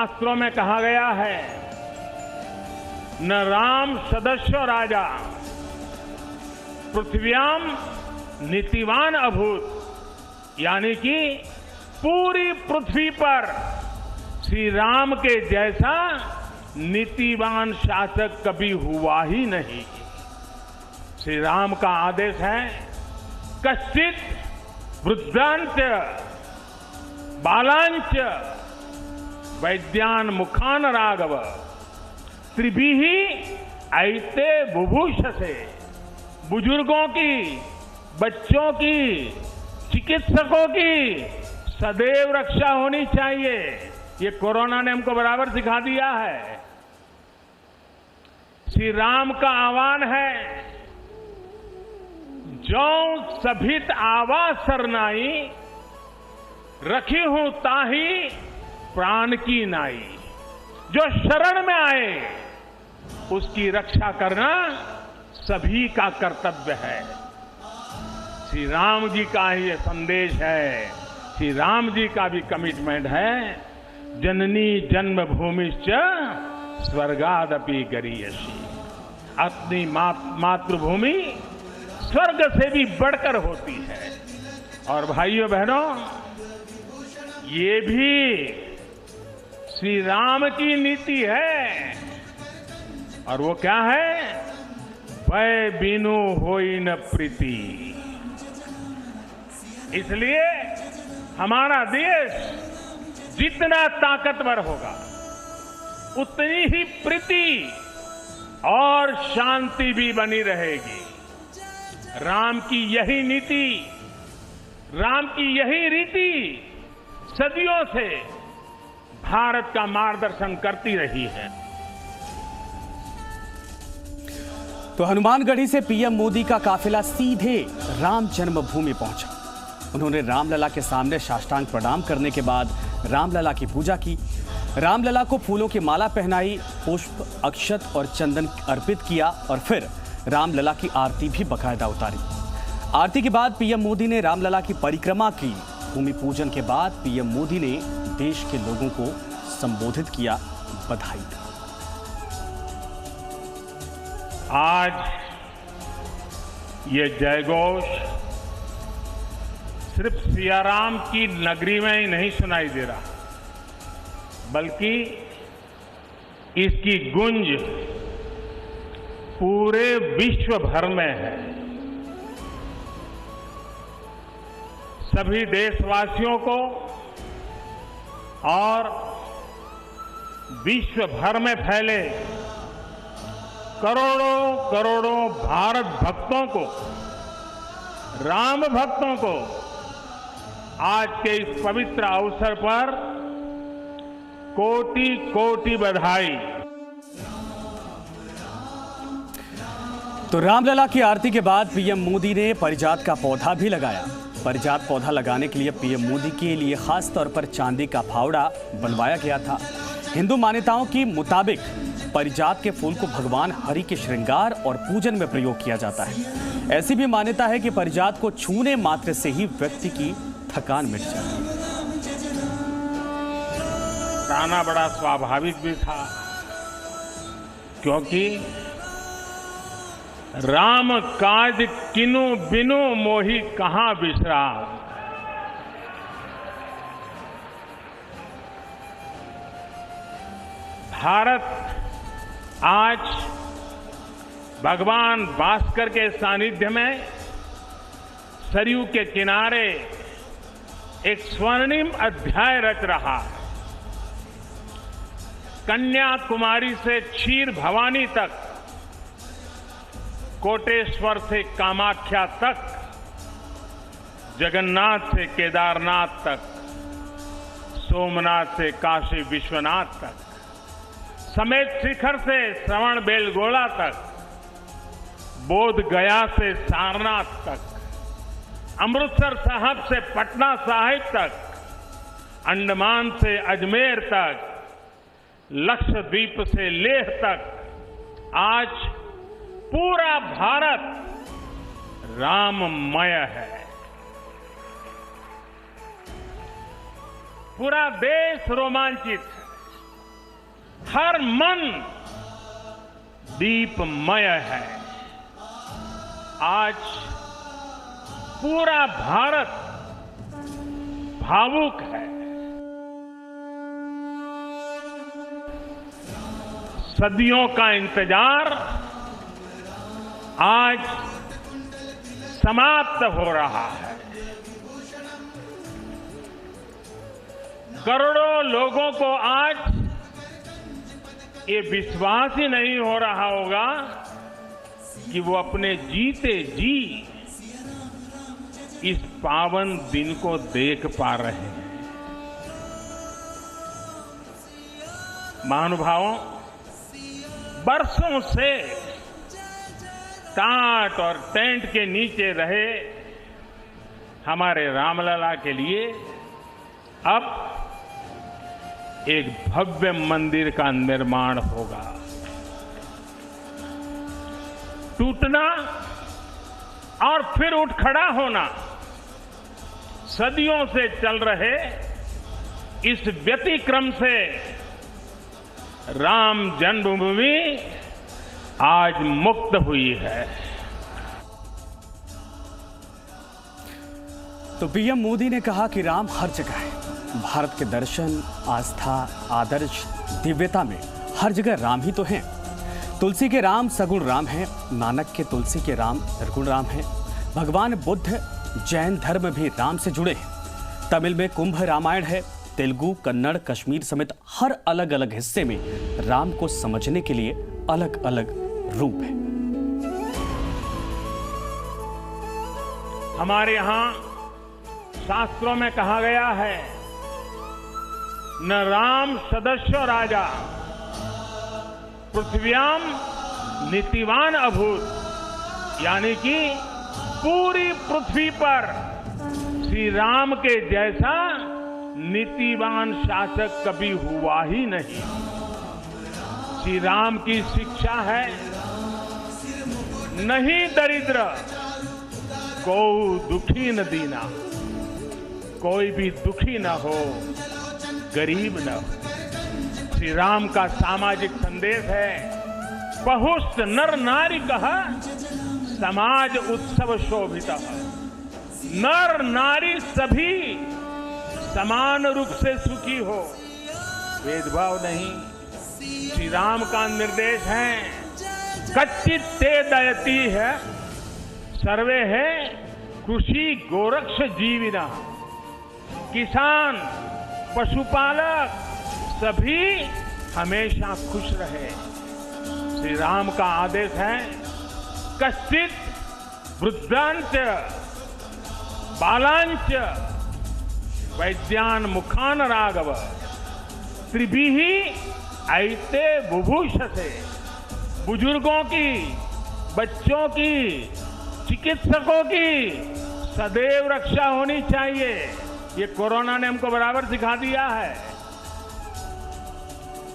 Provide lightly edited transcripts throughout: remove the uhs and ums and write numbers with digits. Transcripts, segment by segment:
शास्त्रों में कहा गया है, न राम सदस्यो राजा पृथ्व्याम नीतिवान अभूत, यानी कि पूरी पृथ्वी पर श्री राम के जैसा नीतिवान शासक कभी हुआ ही नहीं। श्री राम का आदेश है, कश्चित वृद्धांच बालांच वैद्यान मुखान राघव त्रिभिहि ऐते बुभूषसे। बुजुर्गों की, बच्चों की, चिकित्सकों की सदैव रक्षा होनी चाहिए। ये कोरोना ने हमको बराबर सिखा दिया है। श्री राम का आह्वान है, जो सभित आवा सरनाई रखी हूं ताही प्राण की नाई। जो शरण में आए उसकी रक्षा करना सभी का कर्तव्य है। श्री राम जी का ये संदेश है, श्री राम जी का भी कमिटमेंट है, जननी जन्मभूमिश्च स्वर्गादपि गरीयसी। अपनी मातृभूमि स्वर्ग से भी बढ़कर होती है। और भाइयों बहनों, ये भी श्री राम की नीति है। और वो क्या है? भय बिनु होई न प्रीति। इसलिए हमारा देश जितना ताकतवर होगा उतनी ही प्रीति और शांति भी बनी रहेगी। राम की यही नीति, राम की यही रीति सदियों से भारत का मार्गदर्शन करती रही है। तो हनुमानगढ़ी से पीएम मोदी का काफिला सीधे राम जन्मभूमि पहुंचा। उन्होंने रामलला के सामने साष्टांग प्रणाम करने के बाद रामलला की पूजा की। रामलला को फूलों की माला पहनाई, पुष्प, अक्षत और चंदन अर्पित किया और फिर रामलला की आरती भी बकायदा उतारी। आरती के बाद पीएम मोदी ने रामलला की परिक्रमा की। भूमि पूजन के बाद पीएम मोदी ने देश के लोगों को संबोधित किया, बधाई दी। आज ये जयघोष सिर्फ सियाराम की नगरी में ही नहीं सुनाई दे रहा, बल्कि इसकी गूंज पूरे विश्व भर में है। सभी देशवासियों को और विश्व भर में फैले करोड़ों करोड़ों भारत भक्तों को, राम भक्तों को आज के इस पवित्र अवसर पर कोटि कोटि बधाई। तो रामलला की आरती के बाद पीएम मोदी ने पारिजात का पौधा भी लगाया। पारिजात पौधा लगाने के लिए पीएम मोदी के लिए खास तौर पर चांदी का फावड़ा बनवाया गया था। हिंदू मान्यताओं के मुताबिक पारिजात के फूल को भगवान हरि के श्रृंगार और पूजन में प्रयोग किया जाता है। ऐसी भी मान्यता है कि पारिजात को छूने मात्र से ही व्यक्ति की थकान मिट जाती है। गाना बड़ा स्वाभाविक भी था, क्योंकि राम काज किनु बिनु मोहि कहां बिसराम। भारत आज भगवान भास्कर के सानिध्य में सरयू के किनारे एक स्वर्णिम अध्याय रच रहा है। कन्याकुमारी से क्षीर भवानी तक, कोटेश्वर से कामाख्या तक, जगन्नाथ से केदारनाथ तक, सोमनाथ से काशी विश्वनाथ तक, समेत शिखर से श्रवण बेलगोला तक, बोध गया से सारनाथ तक, अमृतसर साहब से पटना साहिब तक, अंडमान से अजमेर तक, लक्षद्वीप से लेह तक, आज पूरा भारत राममय है। पूरा देश रोमांचित है। हर मन दीपमय है। आज पूरा भारत भावुक है। सदियों का इंतजार आज समाप्त हो रहा है। करोड़ों लोगों को आज ये विश्वास ही नहीं हो रहा होगा कि वो अपने जीते जी इस पावन दिन को देख पा रहे हैं। महानुभावों, बरसों से टाट और टेंट के नीचे रहे हमारे रामलला के लिए अब एक भव्य मंदिर का निर्माण होगा। टूटना और फिर उठ खड़ा होना सदियों से चल रहे इस व्यतिक्रम से राम जन्मभूमि आज मुक्त हुई है। तो पीएम मोदी ने कहा कि राम हर जगह है। भारत के दर्शन, आस्था, आदर्श, दिव्यता में हर जगह राम ही तो हैं। तुलसी के राम सगुण राम हैं, नानक के तुलसी के राम निर्गुण राम हैं। भगवान बुद्ध जैन धर्म भी राम से जुड़े हैं। तमिल में कुंभ रामायण है। तेलुगु, कन्नड़, कश्मीर समेत हर अलग अलग हिस्से में राम को समझने के लिए अलग अलग रूप है। हमारे यहां शास्त्रों में कहा गया है, न राम सदस्यो राजा पृथ्व्याम नीतिवान अभूत, यानी कि पूरी पृथ्वी पर श्री राम के जैसा नीतिवान शासक कभी हुआ ही नहीं। श्री राम की शिक्षा है, नहीं दरिद्र को दुखी न दीना, कोई भी दुखी न हो, गरीब न हो। श्री राम का सामाजिक संदेश है, बहुस्त नर नारी कह समाज उत्सव शोभित। नर नारी सभी समान रूप से सुखी हो, भेदभाव नहीं। श्री राम का निर्देश है, कच्चित ते दयती है सर्वे है कृषि गोरक्ष जीविना। किसान, पशुपालक सभी हमेशा खुश रहे। श्री राम का आदेश है, कश्चित वृद्धांच बालांच वैद्यान मुखान राघव त्रिभिः ऐते बुभूषसे। बुजुर्गों की, बच्चों की, चिकित्सकों की सदैव रक्षा होनी चाहिए। ये कोरोना ने हमको बराबर सिखा दिया है।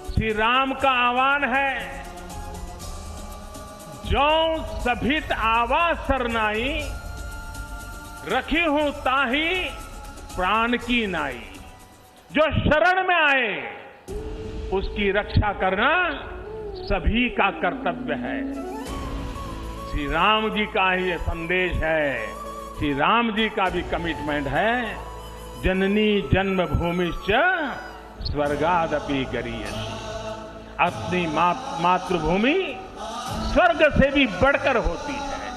श्री राम का आह्वान है, जो सभित आवा सरनाई रखी हूं ताही प्राण की नाई। जो शरण में आए उसकी रक्षा करना सभी का कर्तव्य है। श्री राम जी का ही संदेश है, श्री राम जी का भी कमिटमेंट है, जननी जन्मभूमिश्च स्वर्गादपि गरीयसी। अपनी मातृभूमि स्वर्ग से भी बढ़कर होती है।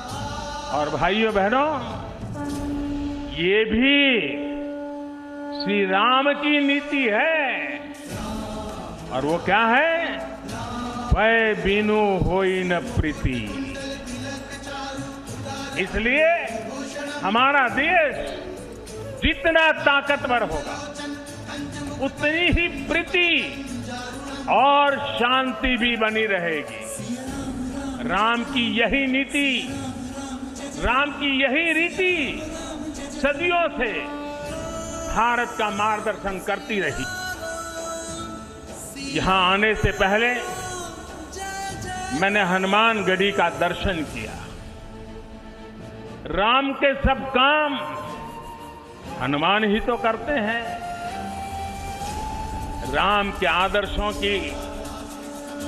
और भाइयों बहनों, ये भी श्री राम की नीति है। और वो क्या है? भय बिनु होई न प्रीति। इसलिए हमारा देश जितना ताकतवर होगा उतनी ही प्रीति और शांति भी बनी रहेगी। राम की यही नीति, राम की यही रीति सदियों से भारत का मार्गदर्शन करती रही। यहां आने से पहले मैंने हनुमानगढ़ी का दर्शन किया। राम के सब काम हनुमान ही तो करते हैं। राम के आदर्शों की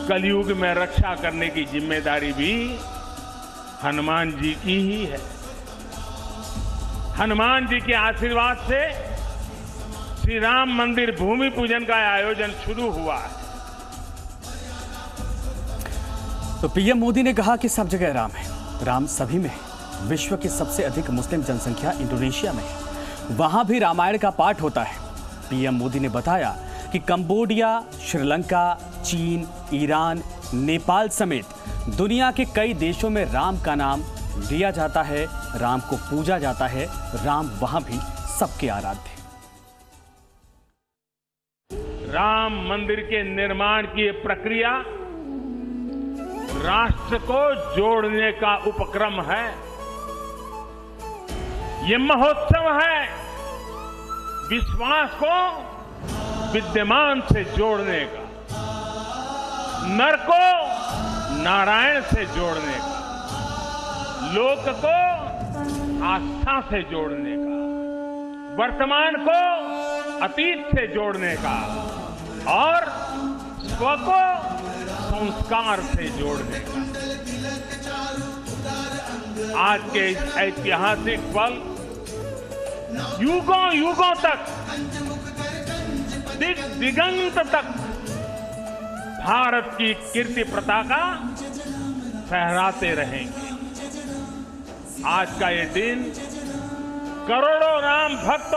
कलयुग में रक्षा करने की जिम्मेदारी भी हनुमान जी की ही है। हनुमान जी के आशीर्वाद से श्री राम मंदिर भूमि पूजन का आयोजन शुरू हुआ है। तो पीएम मोदी ने कहा कि सब जगह राम है, राम सभी में है। विश्व की सबसे अधिक मुस्लिम जनसंख्या इंडोनेशिया में है, वहां भी रामायण का पाठ होता है। पीएम मोदी ने बताया कि कंबोडिया, श्रीलंका, चीन, ईरान, नेपाल समेत दुनिया के कई देशों में राम का नाम लिया जाता है, राम को पूजा जाता है। राम वहां भी सबके आराध्य हैं। राम मंदिर के निर्माण की ये प्रक्रिया राष्ट्र को जोड़ने का उपक्रम है। ये महोत्सव है विश्वास को विद्यमान से जोड़ने का, नर को नारायण से जोड़ने का, लोक को आस्था से जोड़ने का, वर्तमान को अतीत से जोड़ने का और स्व को संस्कार से जोड़ने का। आज के इस ऐतिहासिक पल युगों युगों तक, दिगंत तक भारत की कीर्ति पताका फहराते रहेंगे। आज का ये दिन करोड़ों राम भक्तों